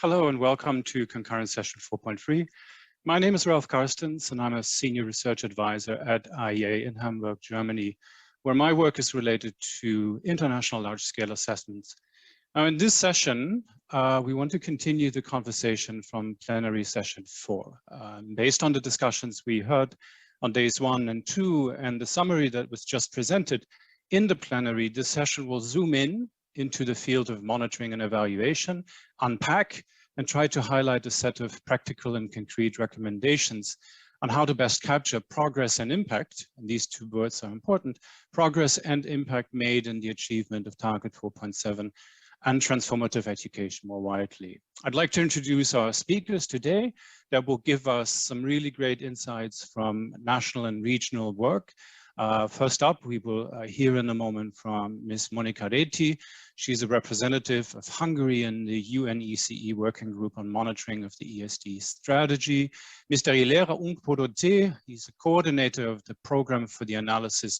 Hello and welcome to Concurrent Session 4.3. My name is Ralph Karstens and I'm a Senior Research Advisor at IEA in Hamburg, Germany, where my work is related to international large-scale assessments. Now in this session, we want to continue the conversation from plenary session 4. Based on the discussions we heard on days 1 and 2 and the summary that was just presented in the plenary, this session will zoom in into the field of monitoring and evaluation, unpack, and try to highlight a set of practical and concrete recommendations on how to best capture progress and impact, and these two words are important, progress and impact made in the achievement of Target 4.7 and transformative education more widely. I'd like to introduce our speakers today that will give us some really great insights from national and regional work. First up, we will hear in a moment from Ms. Monika Reti. She's a representative of Hungary in the UNESCO Working Group on Monitoring of the ESD strategy. Mr. Hilera Unkporote, he's a coordinator of the Program for the Analysis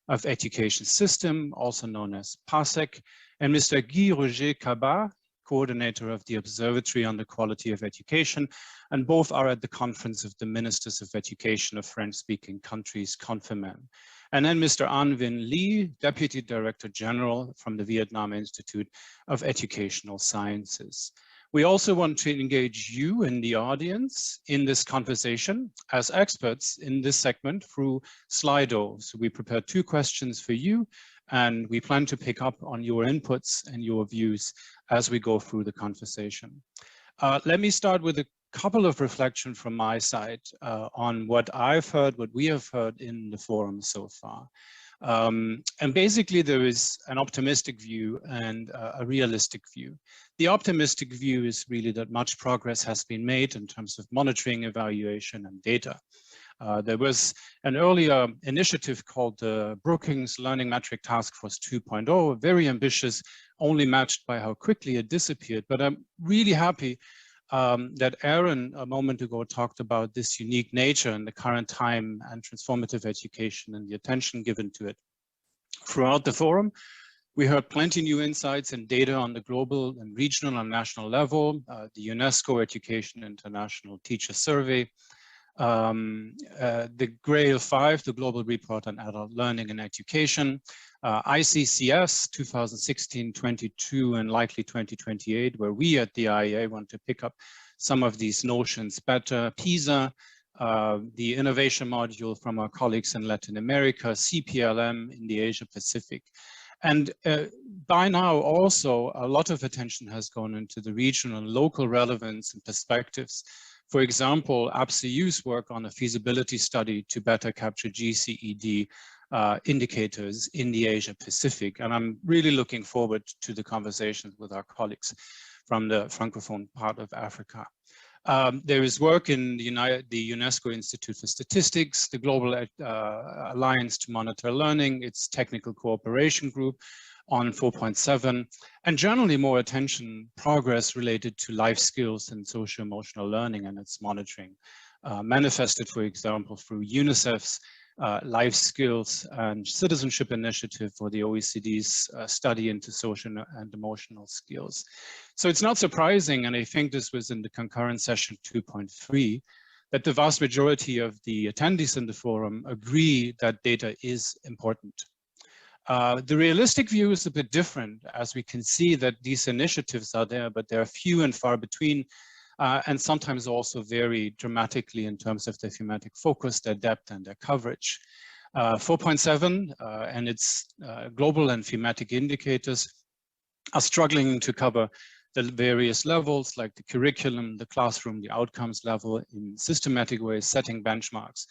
of Education System, also known as PASEC. And Mr. Guy Roger Cabat, coordinator of the Observatory on the Quality of Education, and both are at the Conference of the Ministers of Education of French-speaking countries, Confirmem. And then Mr. An Vinh Ly, Deputy Director General from the Vietnam Institute of Educational Sciences. We also want to engage you in the audience in this conversation as experts in this segment through Slido. So we prepared 2 questions for you, and we plan to pick up on your inputs and your views as we go through the conversation. Let me start with a couple of reflections from my side on what I've heard, what we have heard in the forum so far. And basically there is an optimistic view and a realistic view. The optimistic view is really that much progress has been made in terms of monitoring, evaluation, and data. There was an earlier initiative called the Brookings Learning Metric Task Force 2.0, very ambitious, only matched by how quickly it disappeared. But I'm really happy that Aaron a moment ago talked about this unique nature in the current time and transformative education and the attention given to it. Throughout the forum, we heard plenty new insights and data on the global and regional and national level, the UNESCO Education International Teacher Survey, the GRAIL 5, the Global Report on Adult Learning and Education, ICCS 2016-22 and likely 2028, where we at the IEA want to pick up some of these notions better, PISA, the innovation module from our colleagues in Latin America, CPLM in the Asia Pacific. And by now also a lot of attention has gone into the regional and local relevance and perspectives. For example, APSEU's work on a feasibility study to better capture GCED indicators in the Asia Pacific. And I'm really looking forward to the conversations with our colleagues from the Francophone part of Africa. There is work in the UNESCO Institute for Statistics, the Global Alliance to Monitor Learning, its technical cooperation group on 4.7, and generally more attention, progress related to life skills and socio-emotional learning and its monitoring, manifested, for example, through UNICEF's Life Skills and Citizenship initiative for the OECD's study into social and emotional skills. So it's not surprising, and I think this was in the concurrent session 2.3, that the vast majority of the attendees in the forum agree that data is important. The realistic view is a bit different, as we can see that these initiatives are there, but they're few and far between, and sometimes also vary dramatically in terms of their thematic focus, their depth, and their coverage. 4.7 and its global and thematic indicators are struggling to cover the various levels like the curriculum, the classroom, the outcomes level in systematic ways, setting benchmarks.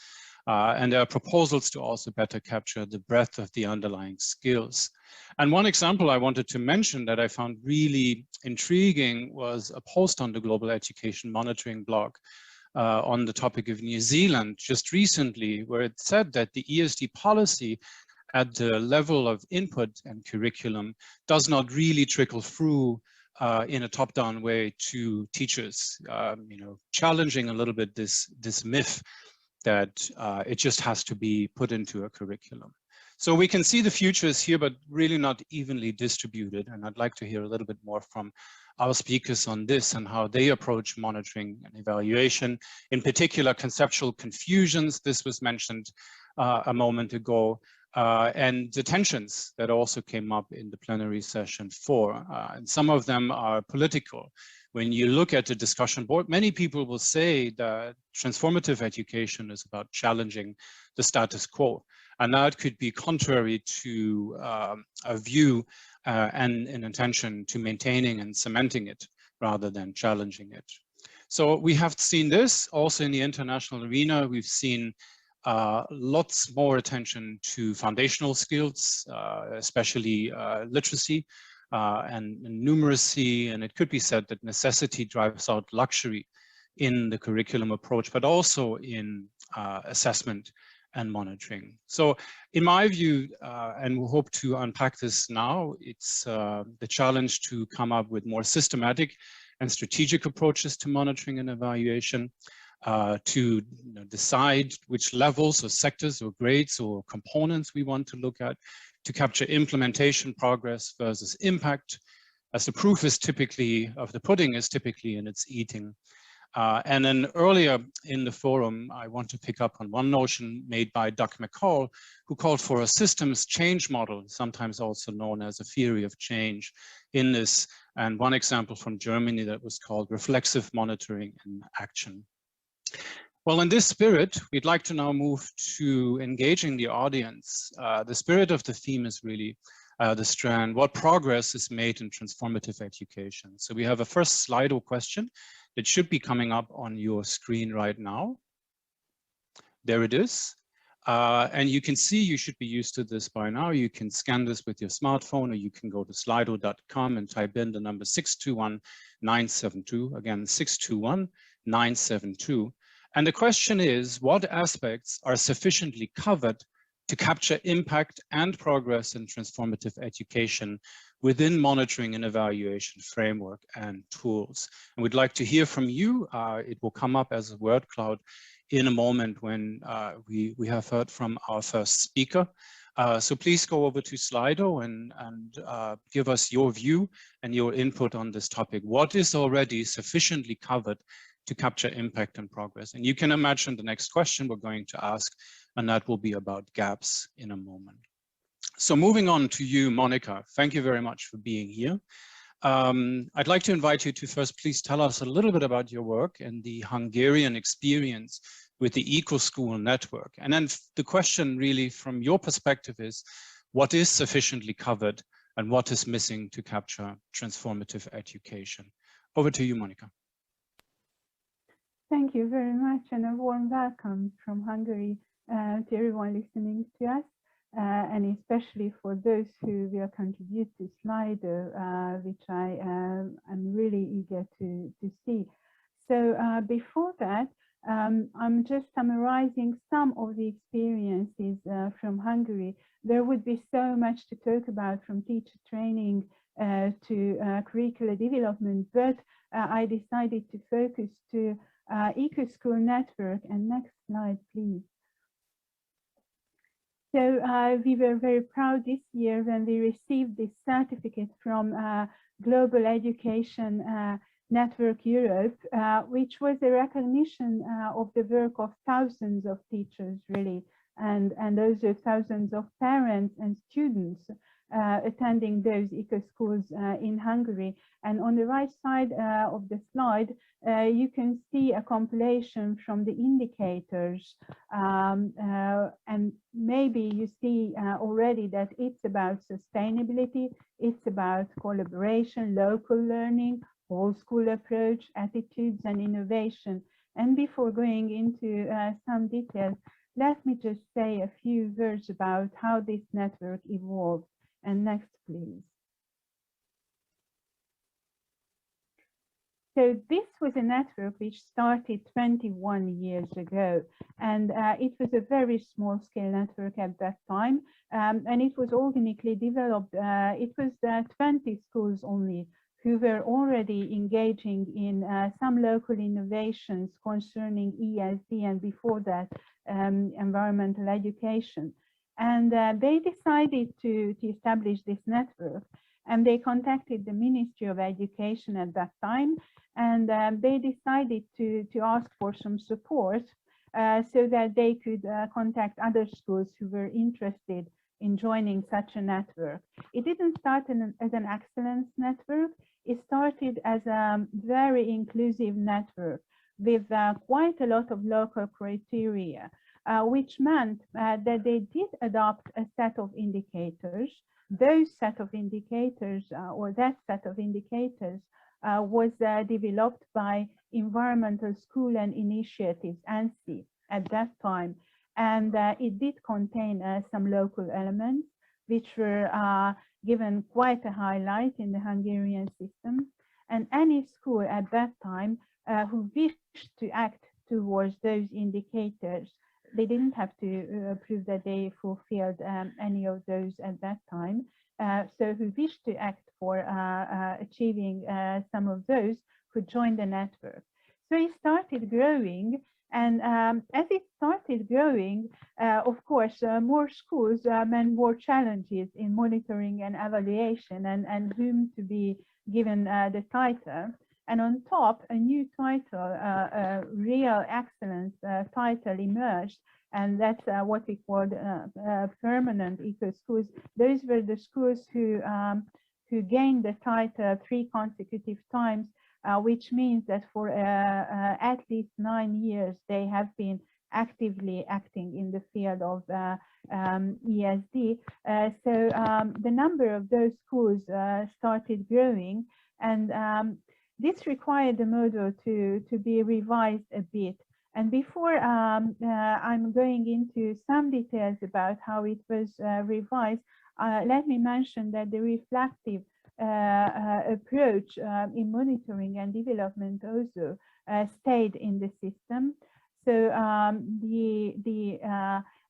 And there are proposals to also better capture the breadth of the underlying skills. And one example I wanted to mention that I found really intriguing was a post on the Global Education Monitoring blog on the topic of New Zealand just recently, where it said that the ESD policy at the level of input and curriculum does not really trickle through in a top-down way to teachers, challenging a little bit this myth that it just has to be put into a curriculum. So we can see the future is here, but really not evenly distributed. And I'd like to hear a little bit more from our speakers on this and how they approach monitoring and evaluation, in particular conceptual confusions. This was mentioned a moment ago, and the tensions that also came up in the plenary session 4. And some of them are political. When you look at the discussion board, many people will say that transformative education is about challenging the status quo. And that could be contrary to a view and an intention to maintaining and cementing it rather than challenging it. So we have seen this also in the international arena. We've seen lots more attention to foundational skills, especially literacy and numeracy. And it could be said that necessity drives out luxury in the curriculum approach, but also in assessment and monitoring. So in my view, and we hope to unpack this now, it's the challenge to come up with more systematic and strategic approaches to monitoring and evaluation, to decide which levels or sectors or grades or components we want to look at, to capture implementation progress versus impact, as the proof is typically, of the pudding is typically in its eating. And then earlier in the forum, I want to pick up on one notion made by Doug McCall, who called for a systems change model, sometimes also known as a theory of change in this. And one example from Germany that was called reflexive monitoring and action. Well, in this spirit, we'd like to now move to engaging the audience. The spirit of the theme is really the strand, what progress is made in transformative education. So we have a first Slido question that should be coming up on your screen right now. There it is. And you can see, you should be used to this by now. You can scan this with your smartphone, or you can go to slido.com and type in the number 621-972. Again, 621-972. And the question is, what aspects are sufficiently covered to capture impact and progress in transformative education within monitoring and evaluation framework and tools? And we'd like to hear from you. It will come up as a word cloud in a moment when we have heard from our first speaker. So please go over to Slido and give us your view and your input on this topic. What is already sufficiently covered to capture impact and progress? And you can imagine the next question we're going to ask, and that will be about gaps in a moment. So moving on to you, Monica, thank you very much for being here. I'd like to invite you to first please tell us a little bit about your work and the Hungarian experience with the EcoSchool network. And then the question really from your perspective is, what is sufficiently covered and what is missing to capture transformative education? Over to you, Monica. Thank you very much, and a warm welcome from Hungary to everyone listening to us, and especially for those who will contribute to Slido, which I am really eager to see. So before that, I'm just summarizing some of the experiences from Hungary. There would be so much to talk about, from teacher training to curricular development, but I decided to focus to EcoSchool network. And next slide, please. So we were very proud this year when we received this certificate from Global Education Network Europe, which was a recognition of the work of thousands of teachers, really, and also thousands of parents and students attending those eco-schools in Hungary. And on the right side of the slide, you can see a compilation from the indicators. And maybe you see already that it's about sustainability, it's about collaboration, local learning, whole school approach, attitudes, and innovation. And before going into some details, let me just say a few words about how this network evolved. And next, please. So this was a network which started 21 years ago, and it was a very small scale network at that time, and it was organically developed. It was 20 schools only who were already engaging in some local innovations concerning ESD, and before that, environmental education. And they decided to establish this network, and they contacted the Ministry of Education at that time, and they decided to ask for some support so that they could contact other schools who were interested in joining such a network. It didn't start as an excellence network. It started as a very inclusive network with quite a lot of local criteria, which meant that they did adopt a set of indicators. Those set of indicators, or that set of indicators, was developed by Environmental School and Initiatives, ANSI, at that time. And it did contain some local elements, which were given quite a highlight in the Hungarian system. And any school at that time who wished to act towards those indicators, they didn't have to prove that they fulfilled any of those at that time. So who wished to act for achieving some of those could join the network. So it started growing, and as it started growing, of course, more schools meant more challenges in monitoring and evaluation, and whom to be given the title. And on top, a new title, Real Excellence title emerged, and that's what we called permanent eco-schools. Those were the schools who gained the title 3 consecutive times, which means that for at least 9 years, they have been actively acting in the field of ESD. So the number of those schools started growing, and this required the model to be revised a bit. And before I'm going into some details about how it was revised, let me mention that the reflective approach in monitoring and development also stayed in the system. So the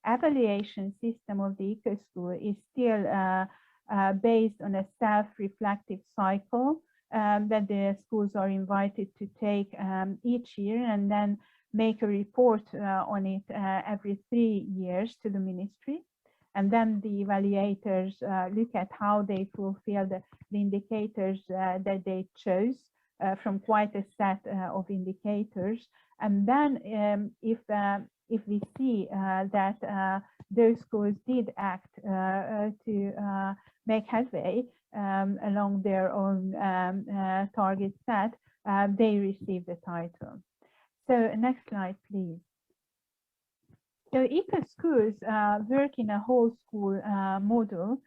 evaluation system of the eco-school is still based on a self-reflective cycle that the schools are invited to take each year, and then make a report on it every 3 years to the ministry. And then the evaluators look at how they fulfill the indicators that they chose from quite a set of indicators. And then if we see that those schools did act to make headway along their own target set, they receive the title. So next slide, please. So eco-schools work in a whole school model,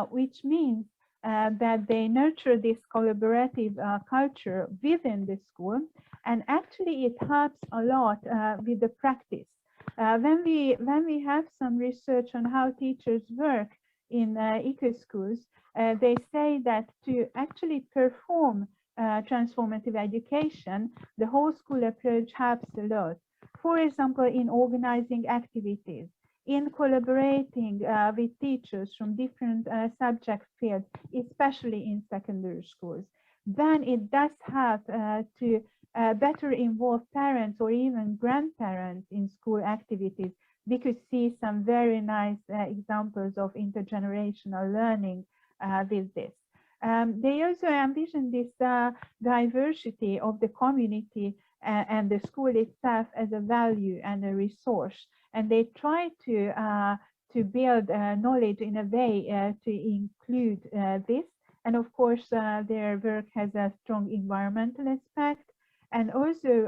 which means that they nurture this collaborative culture within the school, and actually it helps a lot with the practice. When we have some research on how teachers work in eco-schools, they say that to actually perform transformative education, the whole school approach helps a lot. For example, in organizing activities, in collaborating with teachers from different subject fields, especially in secondary schools, then it does help to better involve parents or even grandparents in school activities. We could see some very nice examples of intergenerational learning with this. They also envision this diversity of the community and the school itself as a value and a resource, and they try to build knowledge in a way to include this. And of course, their work has a strong environmental aspect, and also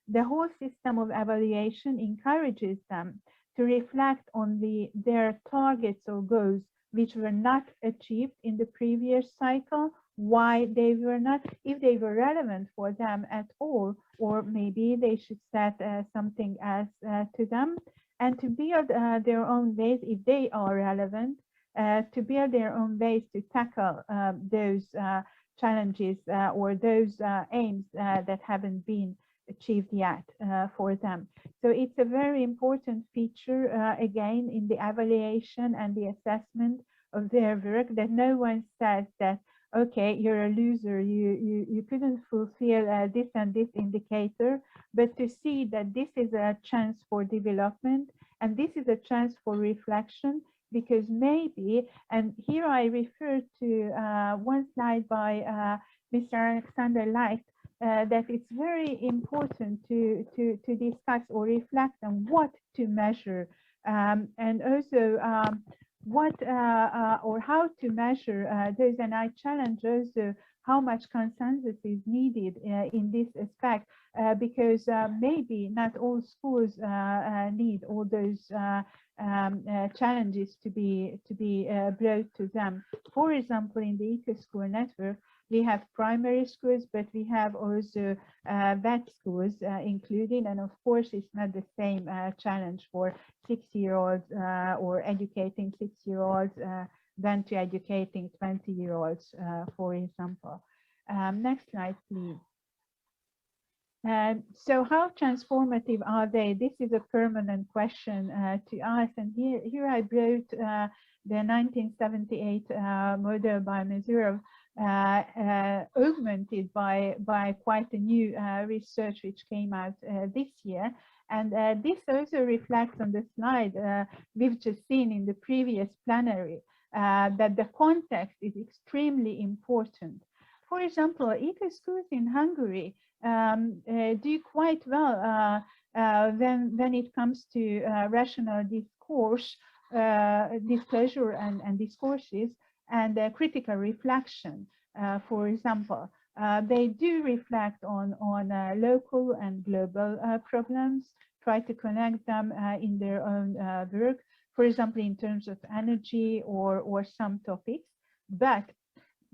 the whole system of evaluation encourages them to reflect on their targets or goals which were not achieved in the previous cycle, why they were not, if they were relevant for them at all, or maybe they should set something else to them, and to build their own ways, if they are relevant, to build their own ways to tackle those challenges or those aims that haven't been achieved yet for them. So it's a very important feature, again, in the evaluation and the assessment of their work, that no one says that, okay, you're a loser, you couldn't fulfill this and this indicator, but to see that this is a chance for development, And this is a chance for reflection, because maybe, and here I refer to one slide by Mr. Alexander Light, that it's very important to discuss or reflect on what to measure, and also what or how to measure those. And I challenge also how much consensus is needed in this aspect, because maybe not all schools need all those challenges to be brought to them. For example, in the eco-school network, we have primary schools, but we have also vet schools included, and of course it's not the same challenge for 6-year-olds or educating 6-year-olds than to educating 20-year-olds, for example. Next slide, please. So how transformative are they? This is a permanent question to us, and here I brought the 1978 model by Mesurov, augmented by quite a new research which came out this year. And this also reflects on the slide we've just seen in the previous plenary, that the context is extremely important. For example, eco-schools in Hungary do quite well when it comes to rational discourse, disclosure and discourses, and critical reflection. For example, they do reflect on local and global problems, try to connect them in their own work, for example, in terms of energy or some topics. But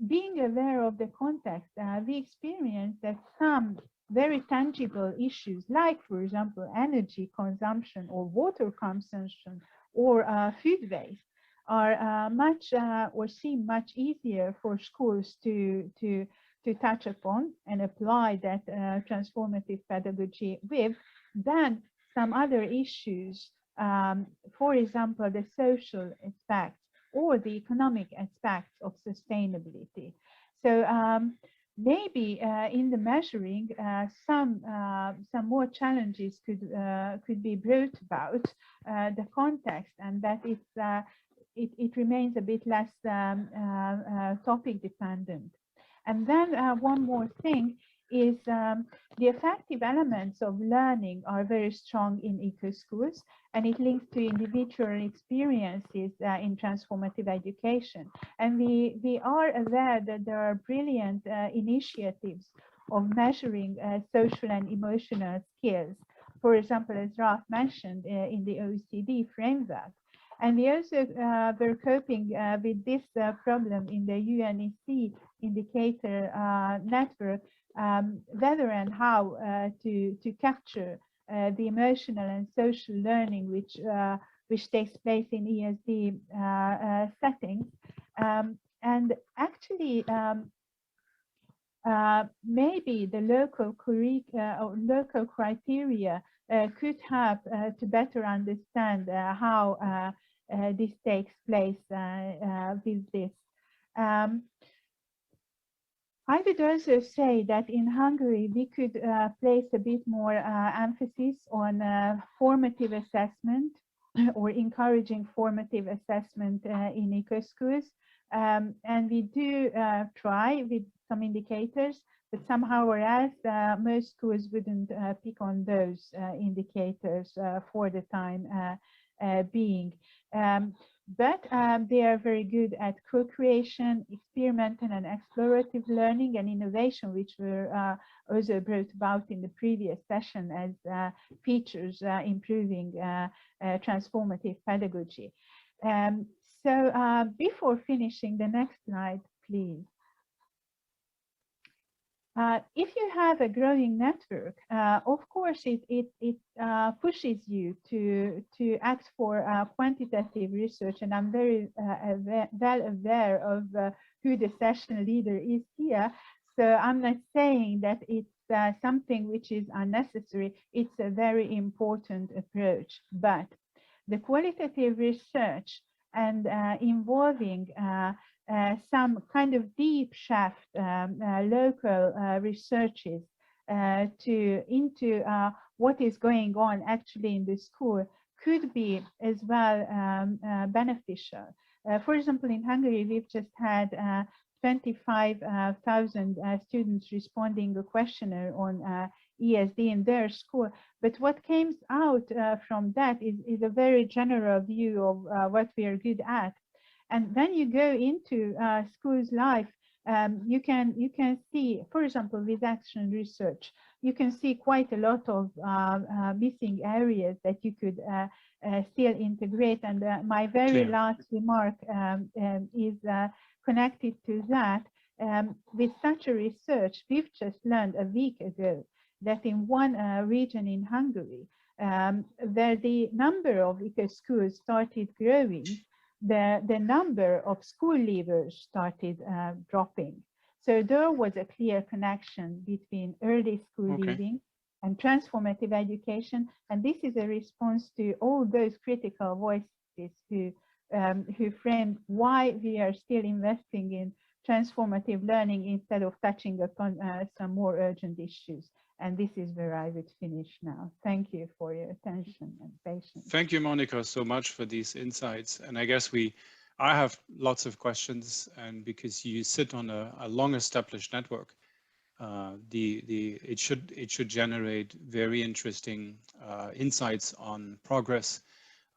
being aware of the context, we experience that some very tangible issues, like, for example, energy consumption or water consumption or food waste, are much or seem much easier for schools to touch upon and apply that transformative pedagogy with than some other issues, for example, the social aspects or the economic aspects of sustainability. So maybe in the measuring, some more challenges could be brought about the context, and that it remains a bit less topic dependent. And then one more thing is the effective elements of learning are very strong in eco-schools, and it links to individual experiences in transformative education. And we are aware that there are brilliant initiatives of measuring social and emotional skills. For example, as Ralph mentioned, in the OECD framework. And we also were coping with this problem in the UNESCO indicator network, whether and how to capture the emotional and social learning which takes place in ESD settings. And actually, maybe the local or local criteria could help to better understand how this takes place with this. I would also say that in Hungary, we could place a bit more emphasis on formative assessment or encouraging formative assessment in eco-schools. And we do try with some indicators, but somehow or else, most schools wouldn't pick on those indicators for the time being. But they are very good at co-creation, experimental and explorative learning and innovation, which were also brought about in the previous session as features improving transformative pedagogy. So before finishing, the next slide, please. If you have a growing network, of course, it pushes you to act for quantitative research, and I'm very well aware of who the session leader is here. So I'm not saying that it's something which is unnecessary. It's a very important approach, but the qualitative research and involving some kind of deep shaft local researches into what is going on actually in the school could be as well beneficial. For example, in Hungary, we've just had 25,000 students responding a questionnaire on ESD in their school. But what came out from that is a very general view of what we are good at. And when you go into school's life, you can see, for example, with action research, you can see quite a lot of missing areas that you could still integrate. And my very last remark is connected to that. With such a research, we've just learned a week ago that in one region in Hungary, where the number of ECO schools started growing, the number of school leavers started dropping. So there was a clear connection between early school leaving and transformative education. And this is a response to all those critical voices who framed why we are still investing in transformative learning instead of touching upon some more urgent issues. And this is where I would finish now. Thank you for your attention and patience. Thank you, Monica, so much for these insights. And I guess I have lots of questions, and because you sit on a long-established network, it should generate very interesting insights on progress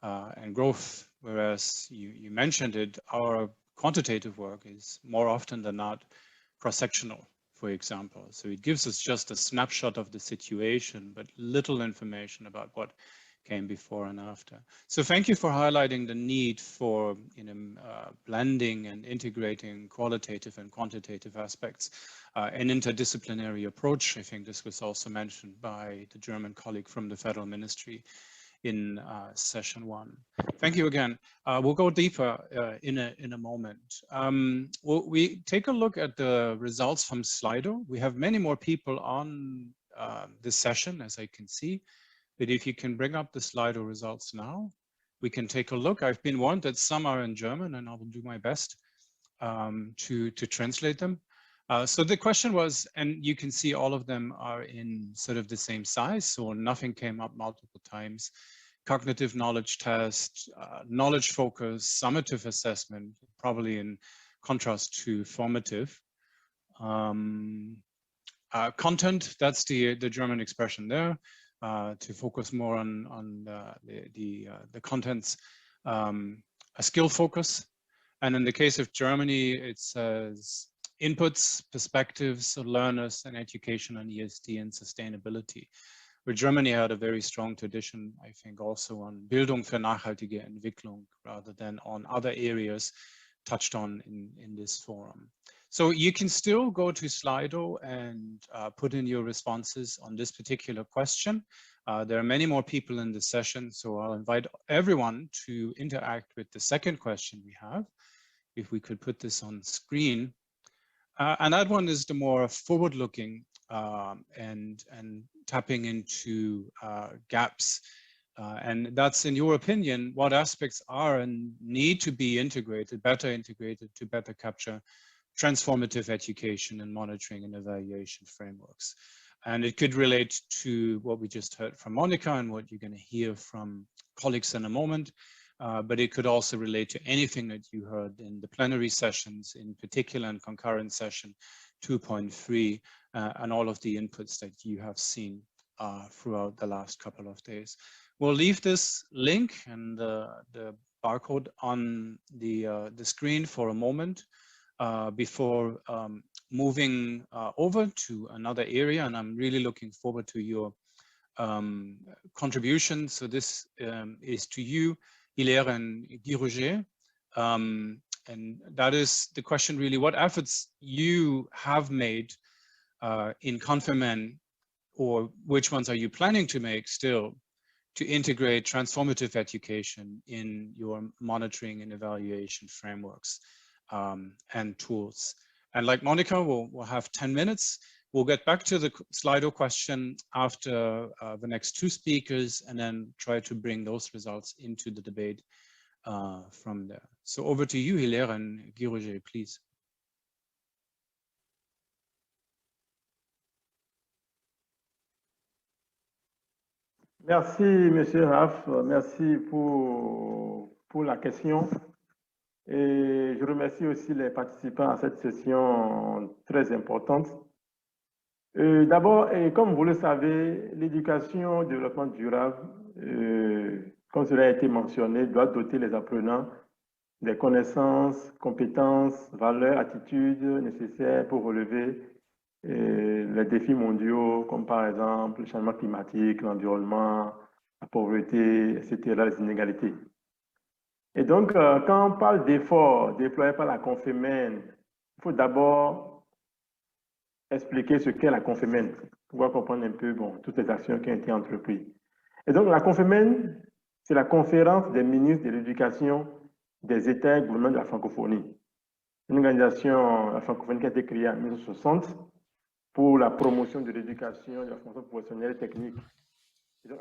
and growth. Whereas you mentioned it, our quantitative work is more often than not cross-sectional, for example. So it gives us just a snapshot of the situation, but little information about what came before and after. So thank you for highlighting the need for blending and integrating qualitative and quantitative aspects, an interdisciplinary approach. I think this was also mentioned by the German colleague from the Federal Ministry in session 1. Thank you again. We'll go deeper in a moment. We take a look at the results from Slido. We have many more people on this session, as I can see. But if you can bring up the Slido results now, we can take a look. I've been warned that some are in German, and I will do my best to translate them. So the question was, and you can see all of them are in sort of the same size, so nothing came up multiple times. Cognitive knowledge test, knowledge focus, summative assessment, probably in contrast to formative. Content, that's the German expression there, to focus more on the contents. A skill focus, and in the case of Germany, it says inputs, perspectives of learners, and education on ESD and sustainability. Where Germany had a very strong tradition, I think, also on Bildung für nachhaltige Entwicklung, rather than on other areas touched on in this forum. So you can still go to Slido and put in your responses on this particular question. There are many more people in the session, so I'll invite everyone to interact with the second question we have. If we could put this on screen. And that one is the more forward-looking and tapping into gaps. And that's, in your opinion, what aspects are and need to be integrated, better integrated to better capture transformative education and monitoring and evaluation frameworks. And it could relate to what we just heard from Monica and what you're going to hear from colleagues in a moment. But it could also relate to anything that you heard in the plenary sessions, in particular in concurrent session 2.3, and all of the inputs that you have seen throughout the last couple of days. We'll leave this link and the barcode on the screen for a moment before moving over to another area. And I'm really looking forward to your contribution. So this is to you, Hilaire and Guy Roger. And that is the question really, what efforts you have made in Concurrent, or which ones are you planning to make still to integrate transformative education in your monitoring and evaluation frameworks and tools. And like Monica, we'll have 10 minutes. We'll get back to the Slido question after the next two speakers, and then try to bring those results into the debate from there. So over to you, Hilaire and Guy Roger, please. Merci, Monsieur Raf. Merci pour la question. Et je remercie aussi les participants à cette session très importante. D'abord, comme vous le savez, l'éducation au développement durable, comme cela a été mentionné, doit doter les apprenants des connaissances, compétences, valeurs, attitudes nécessaires pour relever les défis mondiaux, comme par exemple le changement climatique, l'environnement, la pauvreté, etc., les inégalités. Et donc, quand on parle d'efforts déployés par la Confémen, il faut d'abord expliquer ce qu'est la Confémen, pour pouvoir comprendre un peu toutes les actions qui ont été entreprises. Et donc, la Confémen, c'est la conférence des ministres de l'éducation des États et gouvernements de la francophonie. Une organisation, la francophonie, qui a été créée en 1960 pour la promotion de l'éducation, de la formation professionnelle et technique. Et donc,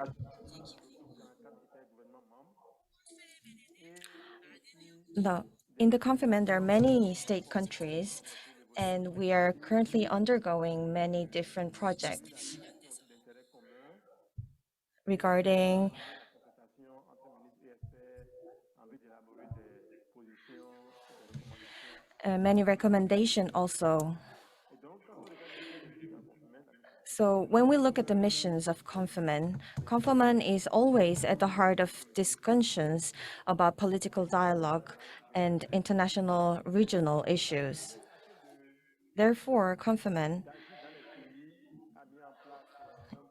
in the Confémen, there are many state countries, and we are currently undergoing many different projects regarding many recommendations also. So when we look at the missions of Confémen, Confémen is always at the heart of discussions about political dialogue and international regional issues. Therefore, Confémen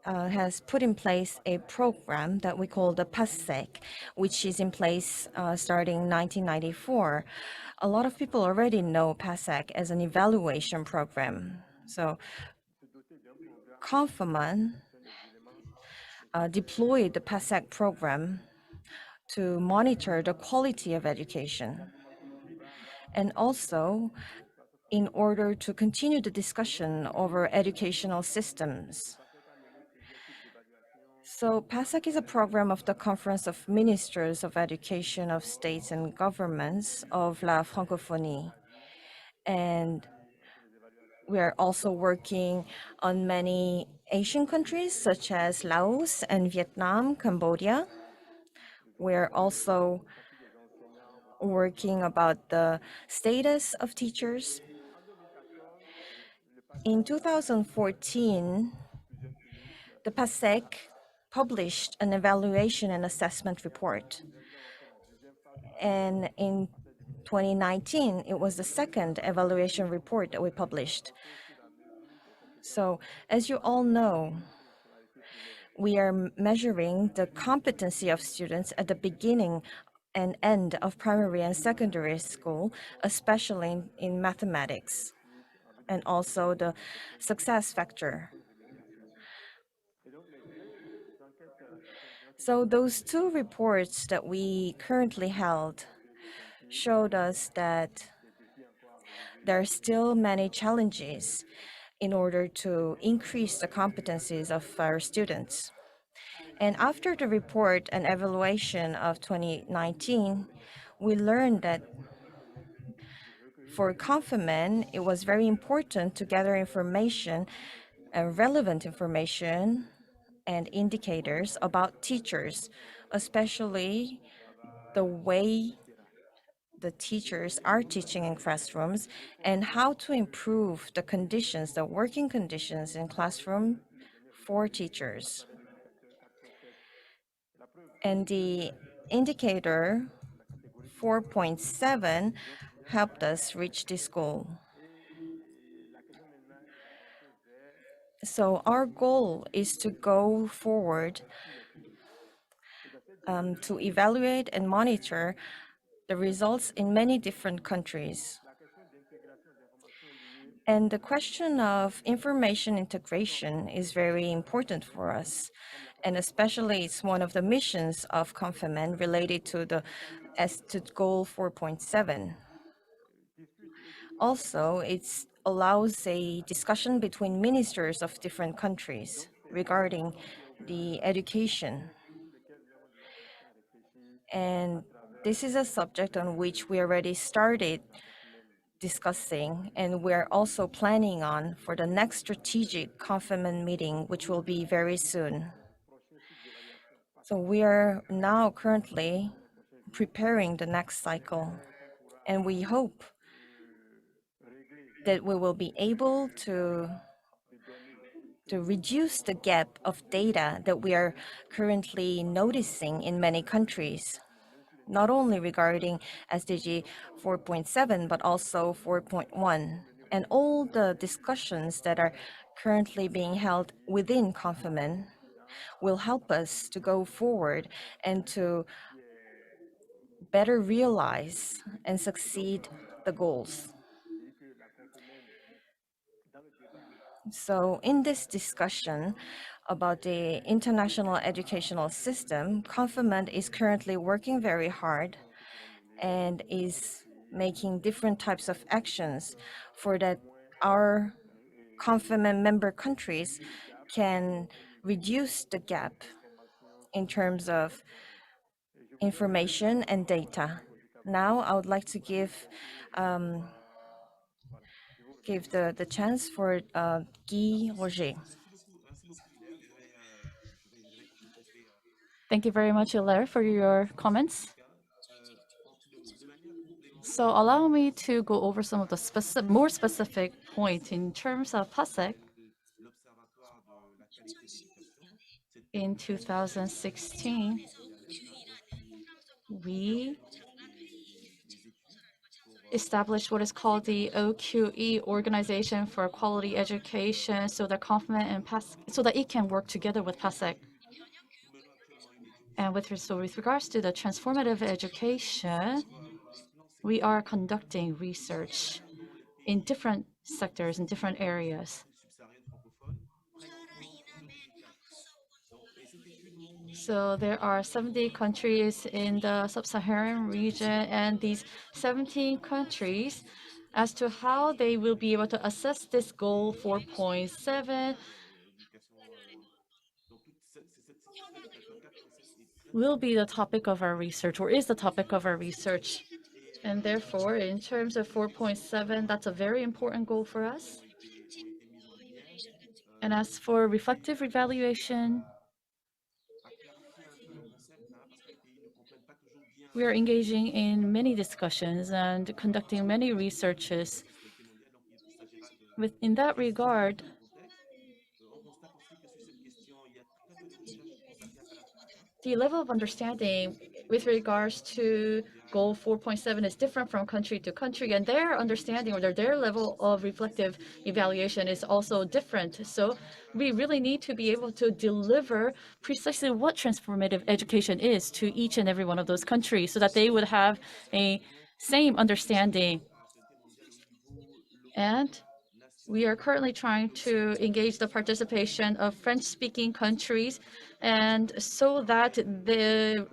has put in place a program that we call the PASEC, which is in place starting 1994. A lot of people already know PASEC as an evaluation program. So Confémen deployed the PASEC program to monitor the quality of education, and also in order to continue the discussion over educational systems. So PASEC is a program of the Conference of Ministers of Education of States and Governments of La Francophonie. And we are also working on many Asian countries such as Laos and Vietnam, Cambodia. We're also working about the status of teachers. In 2014, the PASEC published an evaluation and assessment report. And in 2019, it was the second evaluation report that we published. So as you all know, we are measuring the competency of students at the beginning and end of primary and secondary school, especially in mathematics, and also the success factor. So those two reports that we currently held showed us that there are still many challenges in order to increase the competencies of our students. And after the report and evaluation of 2019, we learned that for Confémen, it was very important to gather information, relevant information and indicators about teachers, especially the way the teachers are teaching in classrooms and how to improve the conditions, the working conditions in classroom for teachers. And the indicator 4.7 helped us reach this goal. So our goal is to go forward to evaluate and monitor the results in many different countries. And the question of information integration is very important for us. And especially it's one of the missions of Confémen related to the goal 4.7. Also, it allows a discussion between ministers of different countries regarding the education. And this is a subject on which we already started discussing, and we're also planning on for the next strategic Confémen meeting, which will be very soon. So we are now currently preparing the next cycle, and we hope that we will be able to reduce the gap of data that we are currently noticing in many countries, not only regarding SDG 4.7, but also 4.1. And all the discussions that are currently being held within Confirmation will help us to go forward and to better realize and succeed the goals. So in this discussion about the international educational system, Confirmation is currently working very hard and is making different types of actions for that our Confirmation member countries can reduce the gap in terms of information and data. Now I would like to give the chance for Guy Roger. Thank you very much, Hilaire, for your comments. So allow me to go over some of the more specific points in terms of PASEC. In 2016, we established what is called the OQUE, Organization for Quality Education, so that Confirmation and PASEC, so that it can work together with PASEC. And with regards to the transformative education, we are conducting research in different sectors, in different areas. So there are 70 countries in the sub-Saharan region, and these 17 countries, as to how they will be able to assess this goal 4.7, will be the topic of our research, or is the topic of our research. And therefore, in terms of 4.7, that's a very important goal for us. And as for reflective evaluation, we are engaging in many discussions and conducting many researches. In that regard, the level of understanding with regards to goal 4.7 is different from country to country, and their understanding or their level of reflective evaluation is also different. So we really need to be able to deliver precisely what transformative education is to each and every one of those countries so that they would have a same understanding. And we are currently trying to engage the participation of French-speaking countries, and so that the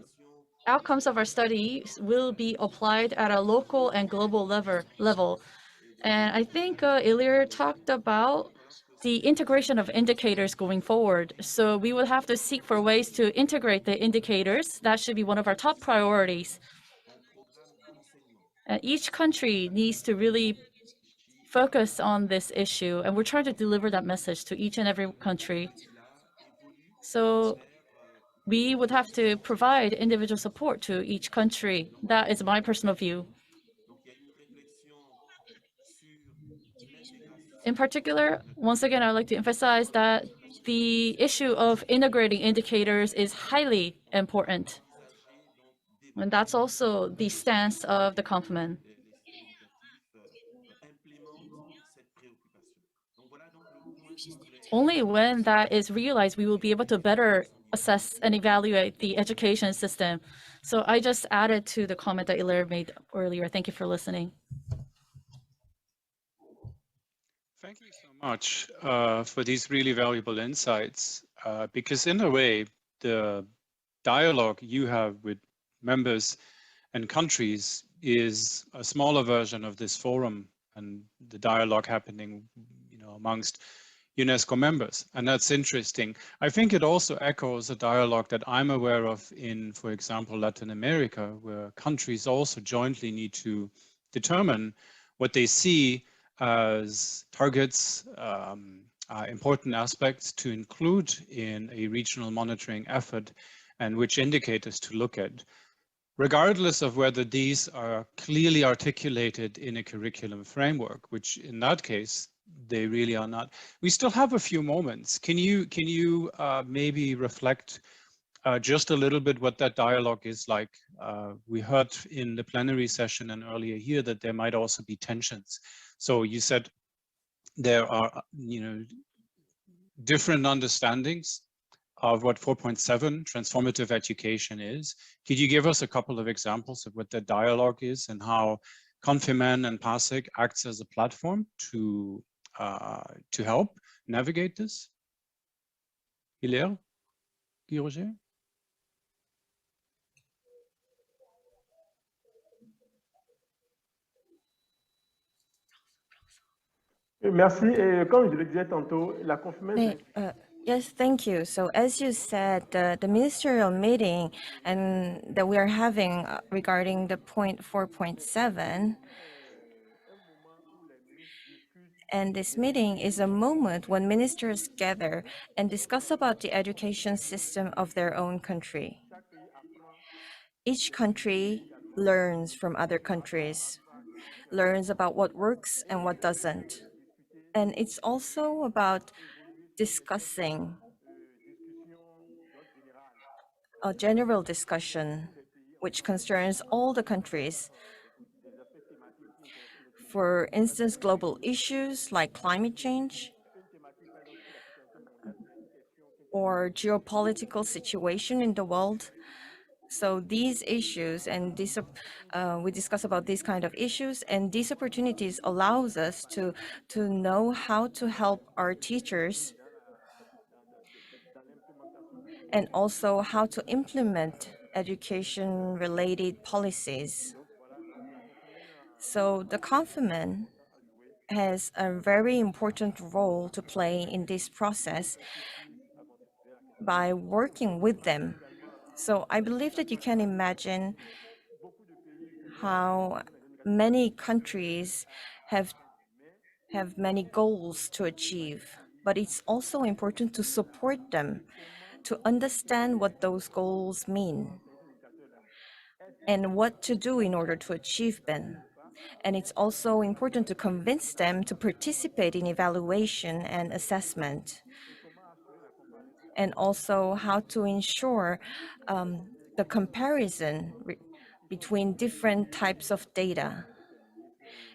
outcomes of our studies will be applied at a local and global level. And I think Hilaire talked about the integration of indicators going forward. So we will have to seek for ways to integrate the indicators. That should be one of our top priorities. And each country needs to really focus on this issue, and we're trying to deliver that message to each and every country. So we would have to provide individual support to each country. That is my personal view. In particular, once again, I'd like to emphasize that the issue of integrating indicators is highly important. And that's also the stance of the Confirmation. Only when that is realized, we will be able to better assess and evaluate the education system. So I just added to the comment that Hilaire made earlier. Thank you for listening. Thank you so much for these really valuable insights, because in a way, the dialogue you have with members and countries is a smaller version of this forum and the dialogue happening, amongst UNESCO members. And that's interesting. I think it also echoes a dialogue that I'm aware of in, for example, Latin America, where countries also jointly need to determine what they see as targets, important aspects to include in a regional monitoring effort, and which indicators to look at, regardless of whether these are clearly articulated in a curriculum framework, which in that case, they really are not. We still have a few moments. Can you maybe reflect just a little bit what that dialogue is like? We heard in the plenary session and earlier here that there might also be tensions. So you said there are, different understandings of what 4.7 transformative education is. Could you give us a couple of examples of what the dialogue is and how Concurrent and PASEC acts as a platform to help navigate this? Hilaire? Guy Roger? Merci. Et comme je le disais tantôt, la conférence. Yes, thank you. So as you said, the ministerial meeting and that we are having regarding the point 4.7, and this meeting is a moment when ministers gather and discuss about the education system of their own country. Each country learns from other countries, learns about what works and what doesn't. And it's also about discussing a general discussion which concerns all the countries. For instance, global issues like climate change or geopolitical situation in the world. So these issues and we discuss about these kind of issues, and these opportunities allows us to know how to help our teachers and also how to implement education-related policies. So the Concurrent has a very important role to play in this process by working with them. So I believe that you can imagine how many countries have many goals to achieve, but it's also important to support them, to understand what those goals mean and what to do in order to achieve them. And it's also important to convince them to participate in evaluation and assessment, and also how to ensure the comparison between different types of data.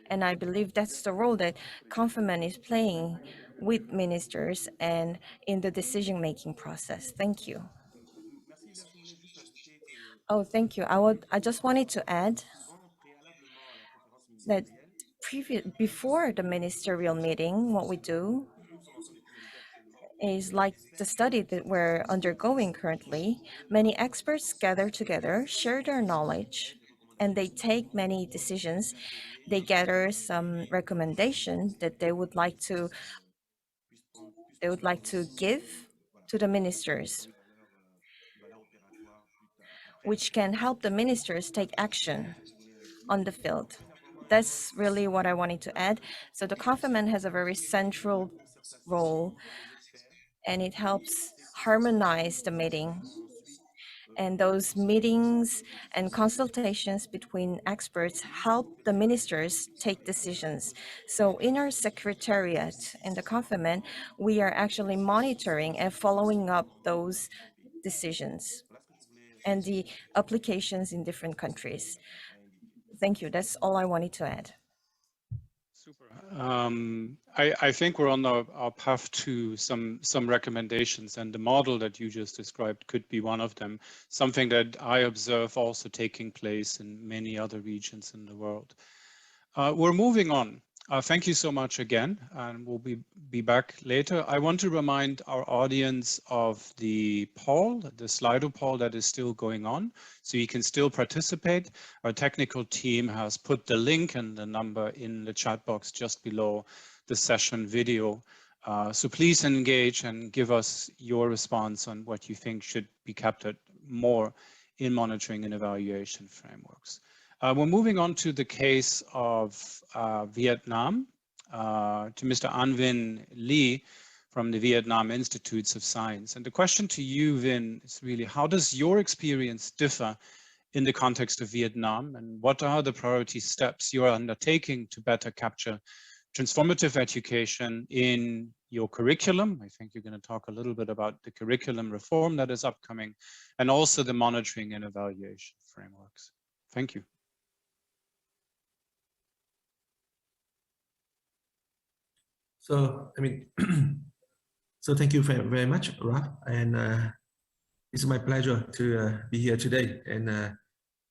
And I believe that's the role that Concurrent is playing with ministers and in the decision-making process. Thank you. Oh, thank you. I just wanted to add that before the ministerial meeting, what we do is like the study that we're undergoing currently. Many experts gather together, share their knowledge, and they take many decisions. They gather some recommendations that they would like to give to the ministers, which can help the ministers take action on the field. That's really what I wanted to add. So the Concurrent has a very central role, and it helps harmonize the meeting. And those meetings and consultations between experts help the ministers take decisions. So in our secretariat in the Concurrent, we are actually monitoring and following up those decisions and the applications in different countries. Thank you. That's all I wanted to add. Super. I think we're on our path to some recommendations, and the model that you just described could be one of them, something that I observe also taking place in many other regions in the world. We're moving on. Thank you so much again, and we'll be back later. I want to remind our audience of the poll, the Slido poll that is still going on, so you can still participate. Our technical team has put the link and the number in the chat box just below the session video. So please engage and give us your response on what you think should be captured more in monitoring and evaluation frameworks. We're moving on to the case of Vietnam, to Mr. An Vinh Lee from the Vietnam Institutes of Science. And the question to you, Vin, is really, how does your experience differ in the context of Vietnam, and what are the priority steps you are undertaking to better capture transformative education in your curriculum? I think you're going to talk a little bit about the curriculum reform that is upcoming, and also the monitoring and evaluation frameworks. Thank you. So, I mean, so thank you very much, Ralph, and it's my pleasure to be here today and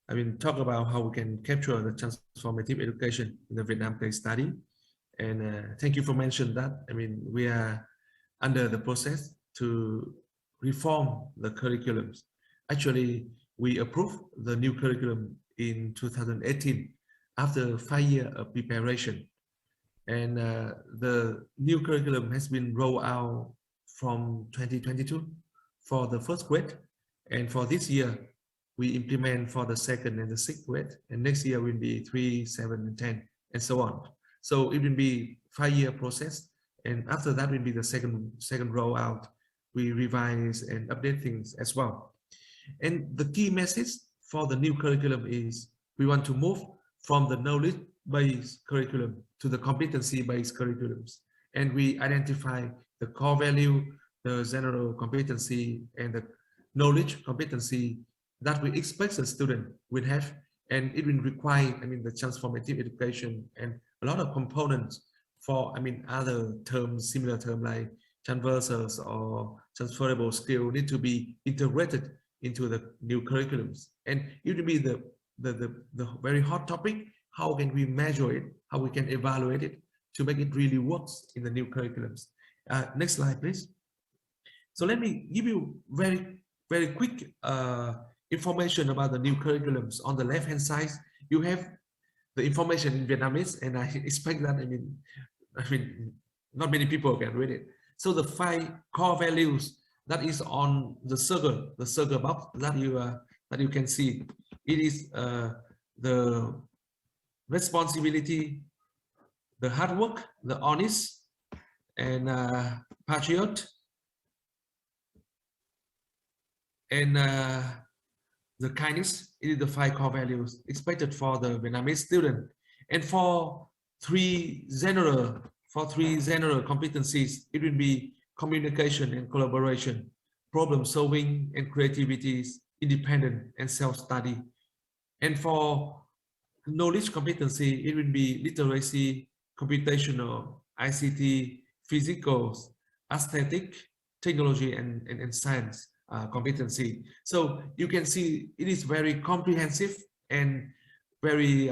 I mean, talk about how we can capture the transformative education in the Vietnam case study. And thank you for mentioning that. I mean, we are under the process to reform the curriculums. Actually, we approved the new curriculum in 2018 after 5 years of preparation. And the new curriculum has been rolled out from 2022 for the first grade. And for this year, we implement for the second and the sixth grade. And next year will be 3, 7, and 10, and so on. So it will be 5-year process. And after that will be the second rollout. We revise and update things as well. And the key message for the new curriculum is we want to move from the knowledge-based curriculum to the competency-based curriculums. And we identify the core value, the general competency, and the knowledge competency that we expect the student will have. And it will require, I mean, the transformative education and a lot of components for, I mean, other terms, similar terms like transversals or transferable skill need to be integrated into the new curriculums. And it will be the very hot topic. How can we measure it? How we can evaluate it to make it really works in the new curriculums? Next slide, please. So let me give you very quick information about the new curriculums. On the left-hand side, you have the information in Vietnamese, and I expect that, I mean, not many people can read it. So the 5 core values that is on the circle box that you can see, it is the responsibility, the hard work, the honest, and patriot, and the kindness. It is the 5 core values expected for the Vietnamese student. And for three general competencies, it will be communication and collaboration, problem solving and creativity, independent and self-study. And for knowledge competency, it will be literacy, computational, ICT, physical, aesthetic, technology, and science competency. So you can see it is very comprehensive and very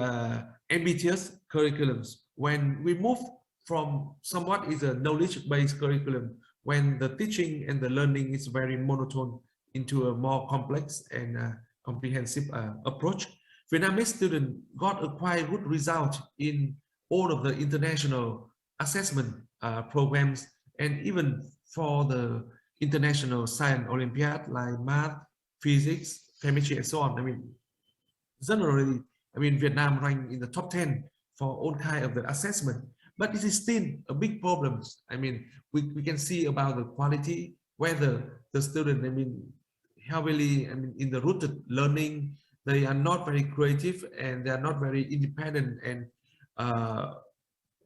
ambitious curriculums. When we move from somewhat is a knowledge-based curriculum, when the teaching and the learning is very monotone, into a more complex and comprehensive approach, Vietnamese students got a quite good result in all of the international assessment programs, and even for the international science Olympiad like math, physics, chemistry, and so on. I mean, generally, I mean, Vietnam ranked in the top 10 for all kinds of the assessment, but it is still a big problem. I mean, we can see about the quality, whether the student, I mean, heavily, I mean, in the rooted learning, they are not very creative and they are not very independent and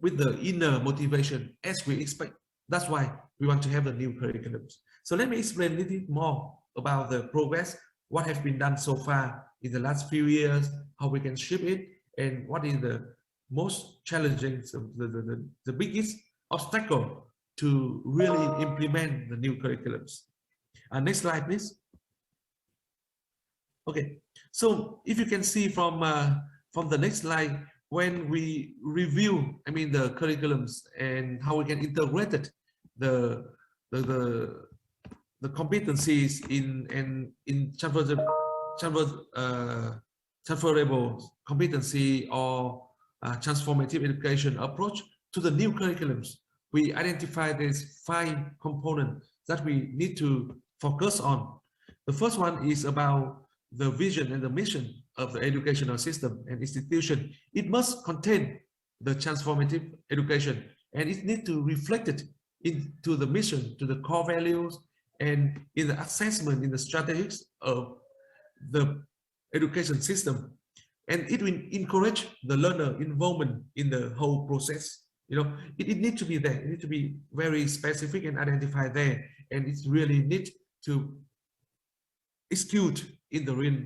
with the inner motivation as we expect. That's why we want to have the new curriculums. So let me explain a little bit more about the progress, what has been done so far in the last few years, how we can shape it, and what is the most challenging, the biggest obstacle to really implement the new curriculums. Next slide, please. Okay, so if you can see from the next slide, when we review, I mean, the curriculums and how we can integrate it, the competencies in transferable competency or transformative education approach to the new curriculums, we identify these 5 components that we need to focus on. The first one is about the vision and the mission of the educational system and institution. It must contain the transformative education, and it needs to reflect it into the mission, to the core values, and in the assessment, in the strategies of the education system. And it will encourage the learner involvement in the whole process. You know, it needs to be there. It needs to be very specific and identified there. And it's really need to execute in the real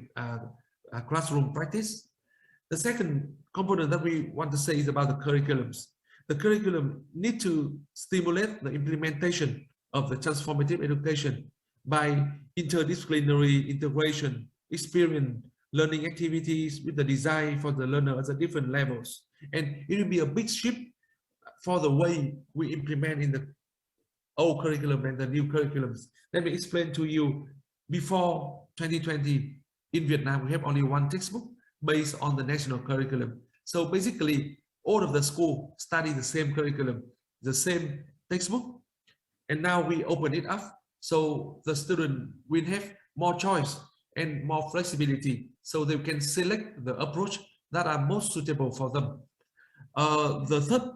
classroom practice. The second component that we want to say is about the curriculums. The curriculum need to stimulate the implementation of the transformative education by interdisciplinary integration, experience learning activities with the design for the learner at the different levels. And it will be a big shift for the way we implement in the old curriculum and the new curriculums. Let me explain to you. Before 2020, in Vietnam, we have only one textbook based on the national curriculum. So basically, all of the school study the same curriculum, the same textbook. And now we open it up, so the student will have more choice and more flexibility, so they can select the approach that are most suitable for them. The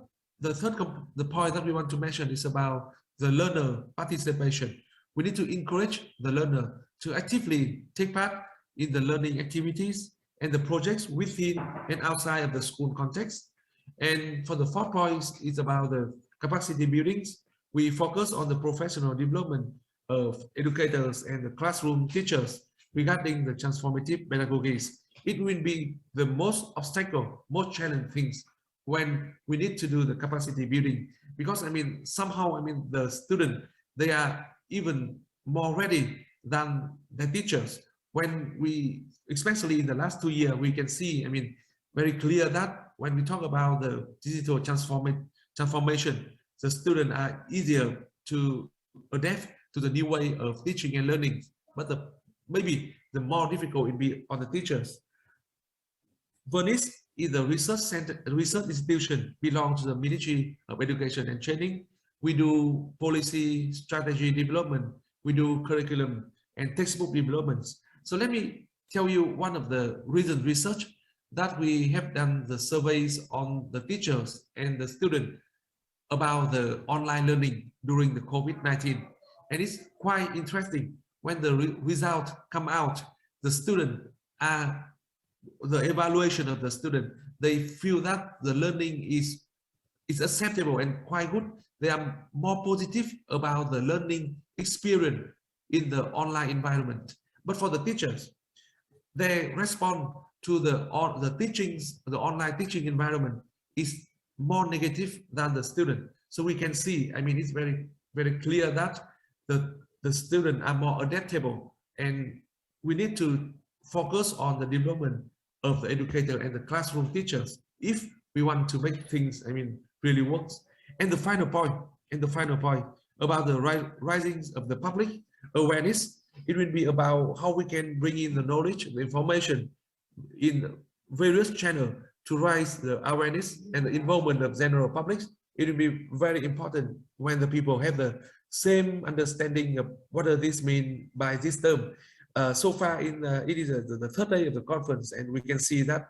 point that we want to mention is about the learner participation. We need to encourage the learner to actively take part in the learning activities and the projects within and outside of the school context. And for the fourth point is about the capacity buildings. We focus on the professional development of educators and the classroom teachers regarding the transformative pedagogies. It will be the most obstacle, most challenging things when we need to do the capacity building, because somehow the student, they are even more ready than the teachers. When we, especially in the last 2 years, we can see very clear that when we talk about the digital transformation, the students are easier to adapt to the new way of teaching and learning, but maybe the more difficult will be on the teachers. Venice is the research institution belongs to the Ministry of Education and Training. We do policy, strategy development, we do curriculum and textbook developments. So let me tell you one of the recent research that we have done the surveys on the teachers and the students about the online learning during the COVID-19. And it's quite interesting when the result come out, the student the evaluation of the student, they feel that the learning is acceptable and quite good. They are more positive about the learning experience in the online environment. But for the teachers, they respond to the online teaching environment is more negative than the student. So we can see, it's very, very clear that the students are more adaptable, and we need to focus on the development of the educator and the classroom teachers if we want to make things really works. And the final point about the rising of the public awareness, it will be about how we can bring in the knowledge, the information in various channels to raise the awareness and the involvement of general public. It will be very important when the people have the same understanding of what does this mean by this term. So far, it is the third day of the conference, and we can see that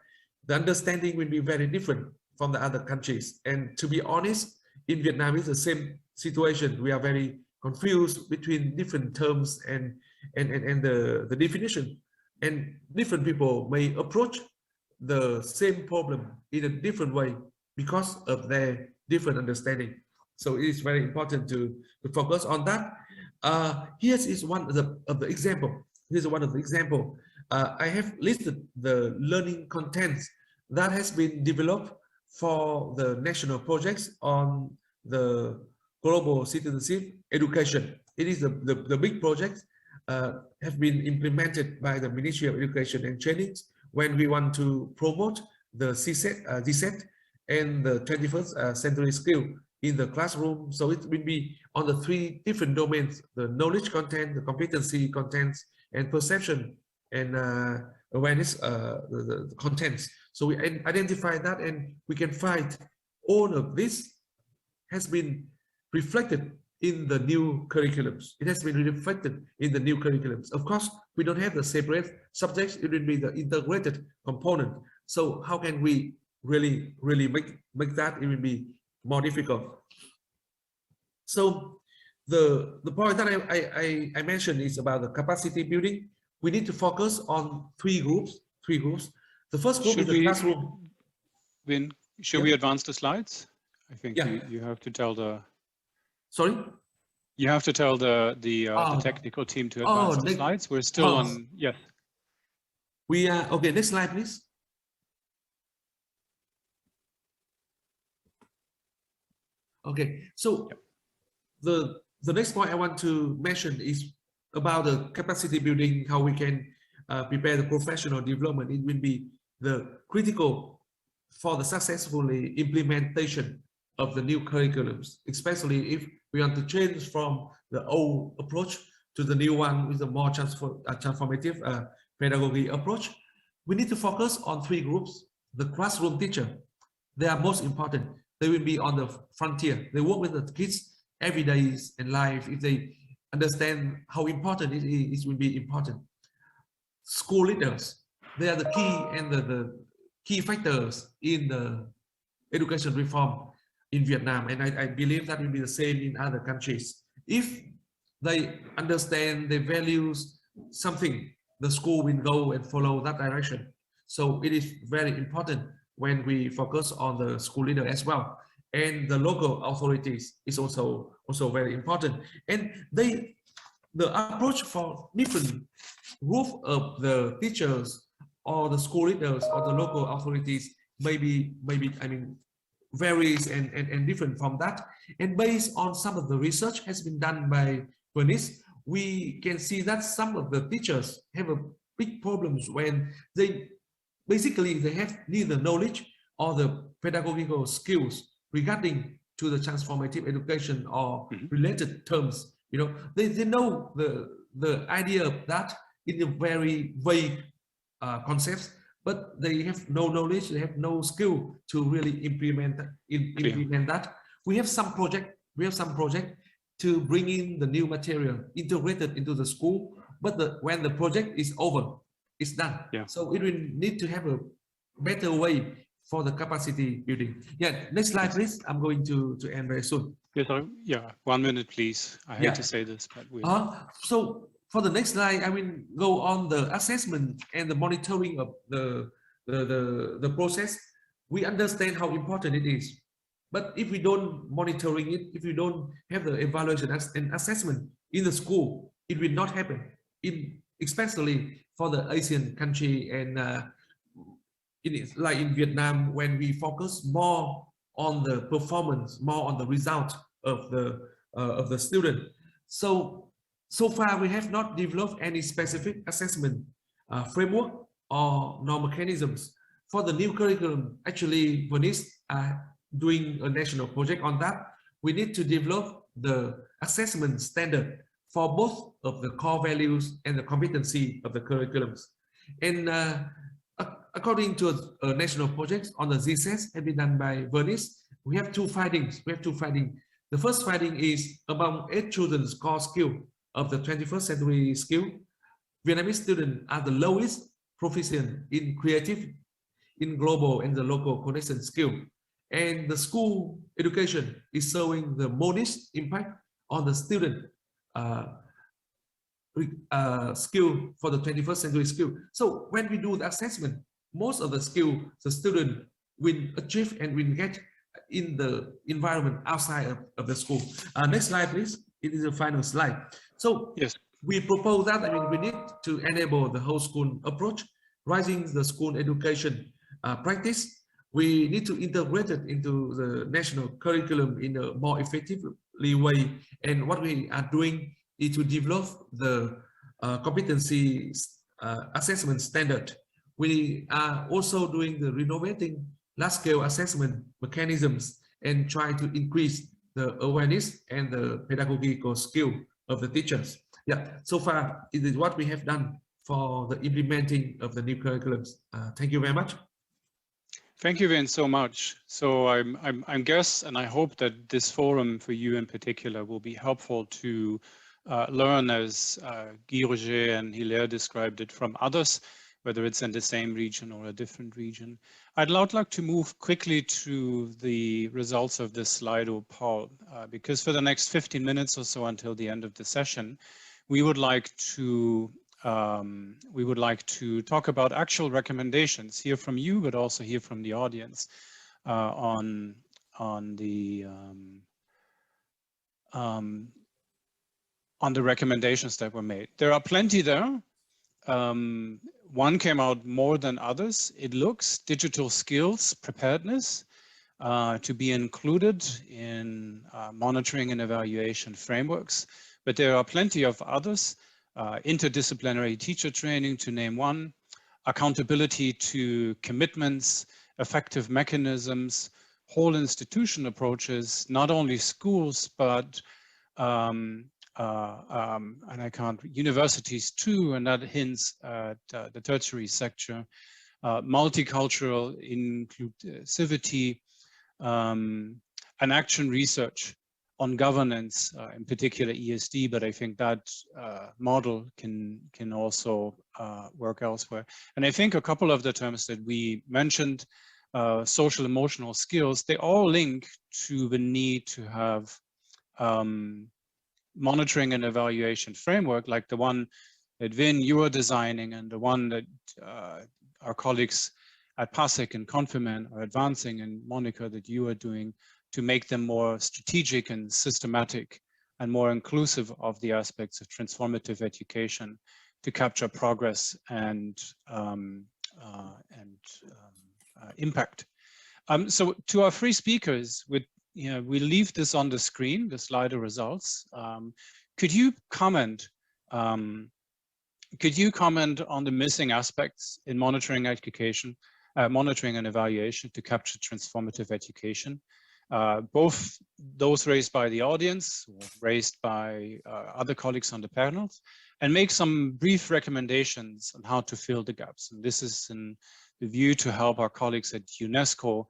the understanding will be very different from the other countries. And to be honest, in Vietnam, it's the same situation. We are very confused between different terms and the definition. And different people may approach the same problem in a different way because of their different understanding. So it is very important to focus on that. Here is one of the example. This is one of the example. I have listed the learning contents that has been developed for the national projects on the global citizenship education. It is the big project have been implemented by the Ministry of Education and Training when we want to promote the CSET and the 21st century skill in the classroom. So it will be on the 3 different domains: the knowledge content, the competency contents, and perception and awareness, the contents. So we identify that, and we can find all of this has been reflected in the new curriculums. It has been reflected in the new curriculums. Of course, we don't have the separate subjects. It will be the integrated component. So how can we really make that? It will be more difficult. So the point that I mentioned is about the capacity building. We need to focus on three groups. The first group is the classroom. Vin, should we advance the slides? I think Yeah. you have to tell the. Sorry? You have to tell the technical team to advance the slides. We're still on, yes. We are, okay, next slide, please. Okay, so the next point I want to mention is about the capacity building, how we can prepare the professional development. It will be the critical for the successfully implementation of the new curriculums, especially if we want to change from the old approach to the new one with a more transformative pedagogy approach. We need to focus on three groups. The classroom teacher, they are most important. They will be on the frontier. They work with the kids every day in life. If they understand how important it is, it will be important. School leaders, they are the key and the key factors in the education reform in Vietnam, and I believe that will be the same in other countries. If they understand, they values something, the school will go and follow that direction. So it is very important when we focus on the school leader as well, and the local authorities is also very important. And the approach for different group of the teachers or the school leaders or the local authorities maybe I mean varies and different from that. And based on some of the research has been done by Venice, we can see that some of the teachers have a big problems when they have neither knowledge or the pedagogical skills regarding to the transformative education or related terms. You know, they know the idea of that in a very vague concepts, but they have no knowledge, they have no skill to really implement that. We have some project to bring in the new material integrated into the school, but when the project is over, it's done. Yeah. So it will need to have a better way for the capacity building. Yeah, next slide, please. I'm going to end very soon. Yes, yeah, 1 minute, please. I hate to say this, but we. So for the next slide, I will go on the assessment and the monitoring of the process. We understand how important it is, but if we don't monitoring it, if we don't have the evaluation and assessment in the school, it will not happen. Especially for the Asian country and like in Vietnam, when we focus more on the performance, more on the result of the student. So far, we have not developed any specific assessment framework or mechanisms for the new curriculum. Actually, Venice are doing a national project on that. We need to develop the assessment standard for both of the core values and the competency of the curriculums. And according to a national project on the ZSS have been done by Venice, we have two findings. The first finding is among 8 children's core skill of the 21st century skill, Vietnamese students are the lowest proficient in creative, in global and the local connection skill. And the school education is showing the modest impact on the student skill for the 21st century skill. So when we do the assessment, most of the skill the student will achieve and will get in the environment outside of the school. Next slide, please. It is the final slide. So yes, we propose that we need to enable the whole school approach, rising the school education practice. We need to integrate it into the national curriculum in a more effectively way. And what we are doing is to develop the competency assessment standard. We are also doing the renovating large-scale assessment mechanisms and try to increase the awareness and the pedagogical skill of the teachers. Yeah, so far it is what we have done for the implementing of the new curriculums. Thank you very much. Thank you, Vin, so much. So I guess, and I hope that this forum for you in particular will be helpful to learn, as Guy Roger and Hilaire described it, from others, whether it's in the same region or a different region. I'd like to move quickly to the results of this Slido poll, because for the next 15 minutes or so until the end of the session, we would like to talk about actual recommendations, hear from you, but also hear from the audience on the recommendations that were made. There are plenty there. One came out more than others. It looks digital skills preparedness to be included in monitoring and evaluation frameworks, but there are plenty of others. Interdisciplinary teacher training, to name one, accountability to commitments, effective mechanisms, whole institution approaches, not only schools, but and I can't, universities too, and that hints at the tertiary sector, multicultural inclusivity, and action research on governance, in particular ESD, but I think that model can also work elsewhere. And I think a couple of the terms that we mentioned, social emotional skills, they all link to the need to have monitoring and evaluation framework like the one that Vin, you are designing, and the one that our colleagues at PASEC and Concurrent are advancing, and Monica, that you are doing, to make them more strategic and systematic and more inclusive of the aspects of transformative education to capture progress and impact. So to our three speakers, we leave this on the screen, the Slido results. Could you comment on the missing aspects in monitoring education, monitoring and evaluation to capture transformative education? Both those raised by the audience, or raised by other colleagues on the panels, and make some brief recommendations on how to fill the gaps. And this is in the view to help our colleagues at UNESCO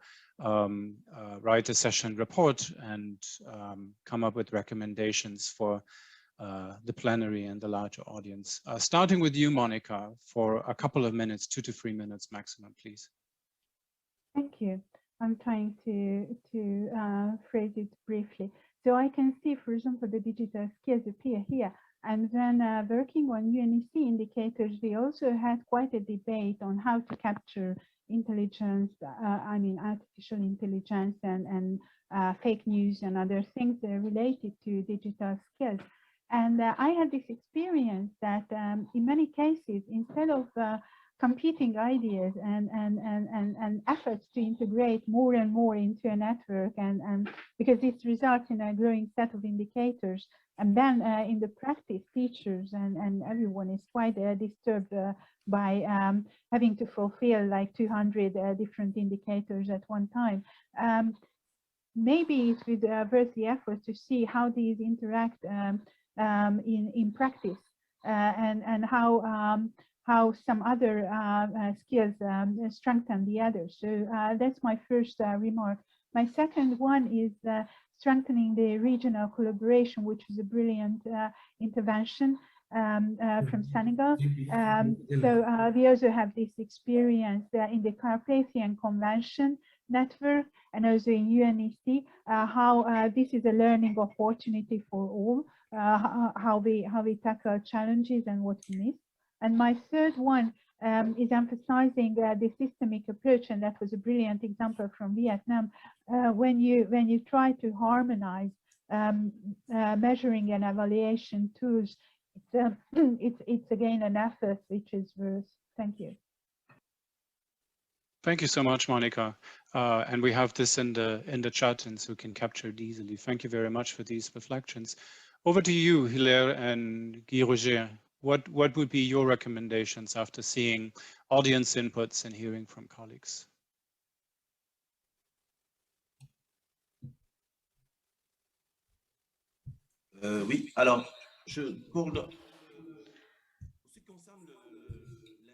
write a session report and come up with recommendations for the plenary and the larger audience. Starting with you, Monica, for a couple of minutes, 2 to 3 minutes maximum, please. Thank you. I'm trying to phrase it briefly. So I can see, for example, the digital skills appear here. And then working on UNESCO indicators, we also had quite a debate on how to capture intelligence, artificial intelligence and fake news and other things related to digital skills. And I had this experience that in many cases, instead of competing ideas and efforts to integrate more and more into a network, and because this results in a growing set of indicators, and then in the practice, teachers and everyone is quite disturbed by having to fulfill like 200 different indicators at one time. Maybe it would worth the effort to see how these interact in practice, and how some other skills strengthen the others. So that's my first remark. My second one is strengthening the regional collaboration, which is a brilliant intervention from Senegal. So we also have this experience in the Carpathian Convention network and also in UNESCO, how this is a learning opportunity for all, how we tackle challenges and what we miss. And my third one is emphasizing the systemic approach, and that was a brilliant example from Vietnam. When you try to harmonize measuring and evaluation tools, it's again an effort which is worth. Thank you. Thank you so much, Monica. And we have this in the chat, and so can capture it easily. Thank you very much for these reflections. Over to you, Hilaire and Guy Roger. What would be your recommendations after seeing audience inputs and hearing from colleagues? Oui, alors, pour ce qui concerne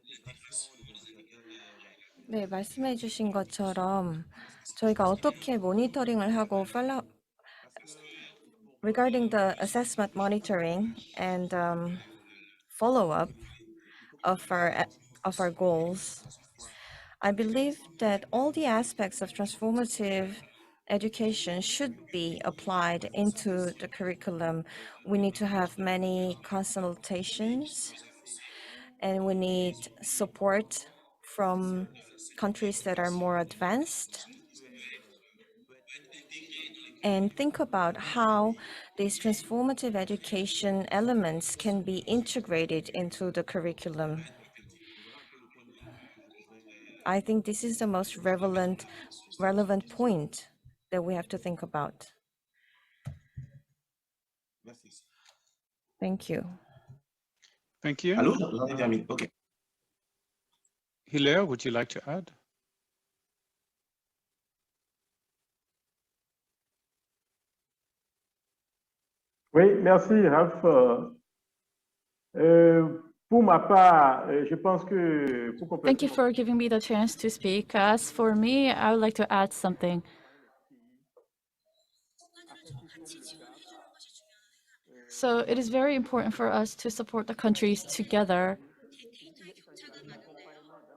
l'intégration des indicateurs. 네, 말씀해 주신 것처럼 저희가 어떻게 모니터링을 하고 regarding the assessment monitoring and follow-up of our of our goals. I believe that all the aspects of transformative education should be applied into the curriculum. We need to have many consultations, and we need support from countries that are more advanced, and think about how these transformative education elements can be integrated into the curriculum. I think this is the most relevant point that we have to think about. Thank you. Thank you. Allô, j'en ai terminé. OK. Hilaire, would you like to add? Oui, merci, Raph. Pour ma part, je pense que pour compléter Thank you for giving me the chance to speak. As for me, I would like to add something. So it is very important for us to support the countries together.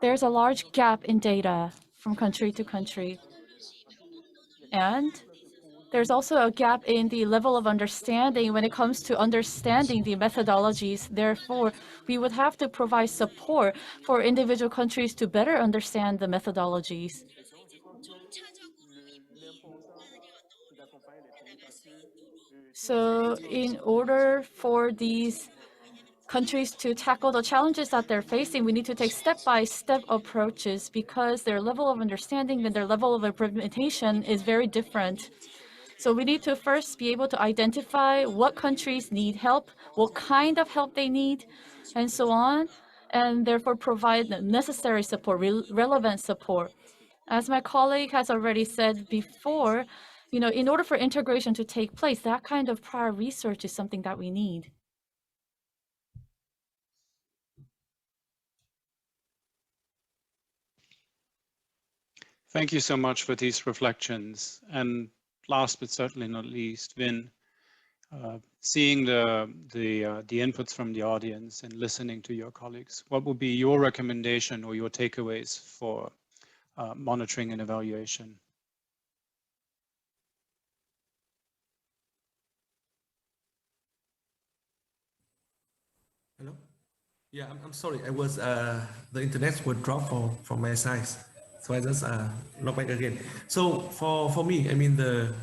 There's a large gap in data from country to country. And there's also a gap in the level of understanding when it comes to understanding the methodologies. Therefore, we would have to provide support for individual countries to better understand the methodologies. So in order for these countries to tackle the challenges that they're facing, we need to take step-by-step approaches because their level of understanding and their level of implementation is very different. So we need to first be able to identify what countries need help, what kind of help they need, and so on, and therefore provide necessary support, relevant support. As my colleague has already said before, in order for integration to take place, that kind of prior research is something that we need. Thank you so much for these reflections. And last but certainly not least, Vin, seeing the inputs from the audience and listening to your colleagues, what would be your recommendation or your takeaways for monitoring and evaluation? Hello? Yeah, I'm sorry. I was the internet would drop from my side, so I just log back again. So for me, I mean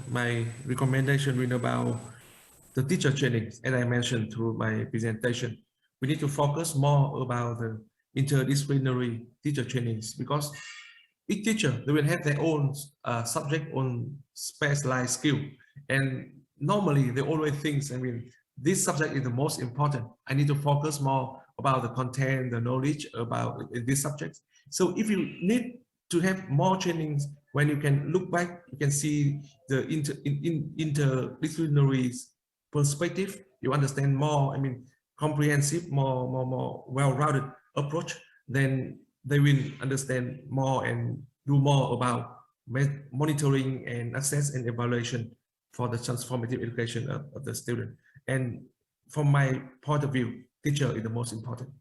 my recommendation about the teacher training, as I mentioned through my presentation, we need to focus more about the interdisciplinary teacher trainings because each teacher, they will have their own subject, own specialized skill, and normally they always think, I mean, this subject is the most important. I need to focus more about the content, the knowledge about this subject. So if you need to have more trainings, when you can look back, you can see the interdisciplinary perspective, you understand more, I mean, comprehensive, more well-rounded approach, then they will understand more and do more about monitoring and assess and evaluation for the transformative education of the student. And from my point of view, teacher is the most important.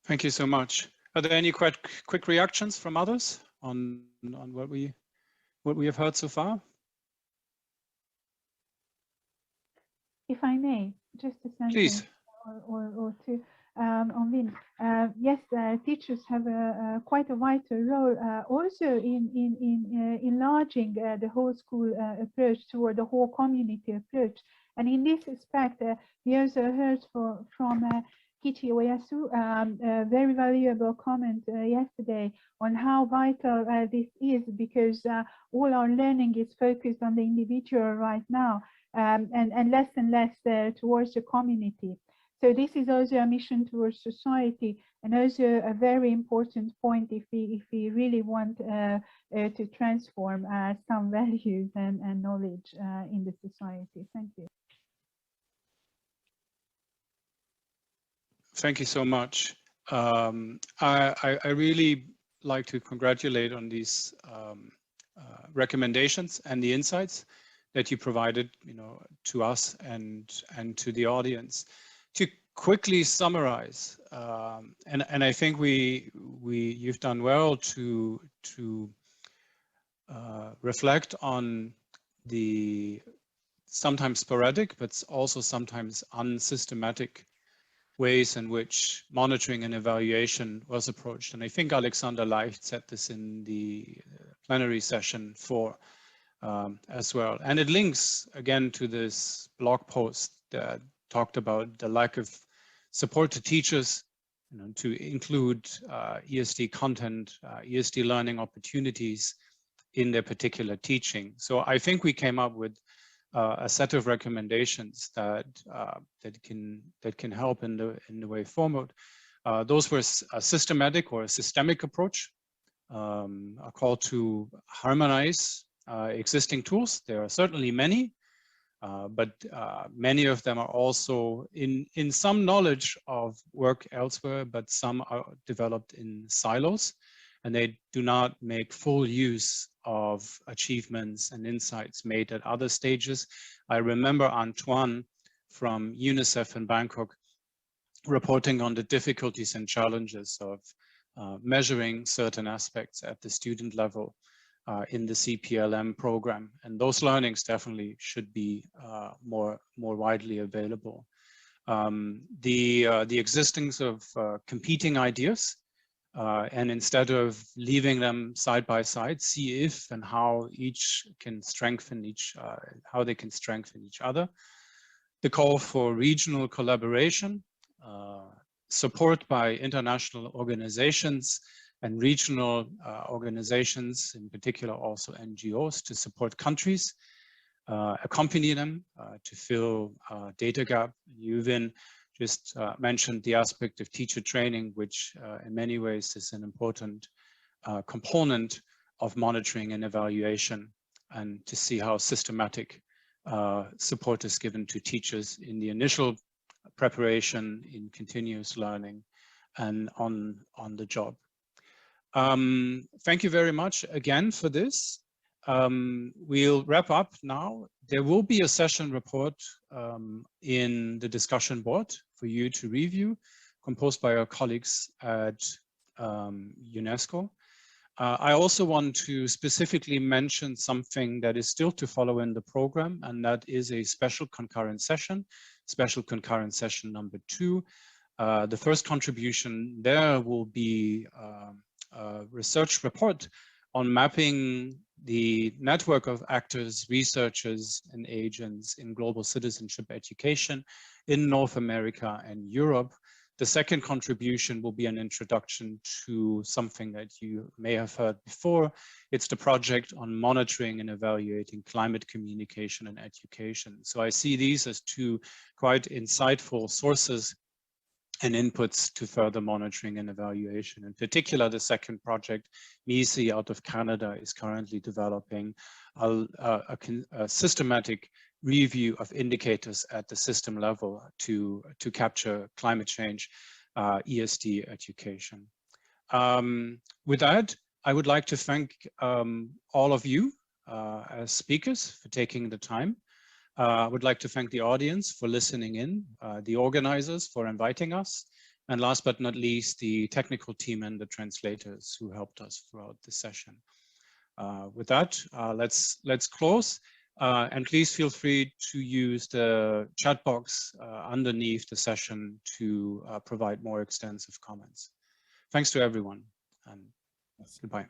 Thank you so much. Are there any quick reactions from others on what we have heard so far? If I may, just a sentence. Please. Or two on Vin. Yes, teachers have quite a vital role also in enlarging the whole school approach toward the whole community approach. And in this respect, we also heard from Kichi Oyasu a very valuable comment yesterday on how vital this is, because all our learning is focused on the individual right now. And less towards the community. So this is also a mission towards society, and also a very important point if we really want to transform some values and knowledge in the society. Thank you. Thank you so much. I really like to congratulate on these recommendations and the insights that you provided, to us and to the audience. To quickly summarize, and I think you've done well to reflect on the sometimes sporadic, but also sometimes unsystematic ways in which monitoring and evaluation was approached. And I think Alexander Leicht said this in the plenary session 4 as well. And it links again to this blog post that talked about the lack of support to teachers, to include ESD content, ESD learning opportunities in their particular teaching. So I think we came up with a set of recommendations that can help in the way forward. Those were a systematic or a systemic approach, a call to harmonize existing tools. There are certainly many, but many of them are also in some knowledge of work elsewhere, but some are developed in silos, and they do not make full use of achievements and insights made at other stages. I remember Antoine from UNICEF in Bangkok reporting on the difficulties and challenges of measuring certain aspects at the student level in the CPLM program. And those learnings definitely should be more widely available. The existence of competing ideas, and instead of leaving them side by side, see if and how each can strengthen how they can strengthen each other. The call for regional collaboration, support by international organizations and regional organizations, in particular also NGOs, to support countries, accompany them to fill data gap. Yuvin just mentioned the aspect of teacher training, which in many ways is an important component of monitoring and evaluation, and to see how systematic support is given to teachers in the initial preparation, in continuous learning, and on the job. Thank you very much again for this. We'll wrap up now. There will be a session report in the discussion board for you to review, composed by our colleagues at UNESCO. I also want to specifically mention something that is still to follow in the program, and that is a special concurrent session number 2. The first contribution there will be a research report on mapping the network of actors, researchers, and agents in global citizenship education in North America and Europe. The second contribution will be an introduction to something that you may have heard before. It's the project on monitoring and evaluating climate communication and education. So I see these as 2 quite insightful sources and inputs to further monitoring and evaluation. In particular, the second project, MISI out of Canada, is currently developing a systematic review of indicators at the system level to capture climate change, ESD education. With that, I would like to thank all of you as speakers for taking the time. I would like to thank the audience for listening in, the organizers for inviting us, and last but not least, the technical team and the translators who helped us throughout the session. With that, let's close, and please feel free to use the chat box underneath the session to provide more extensive comments. Thanks to everyone, and goodbye.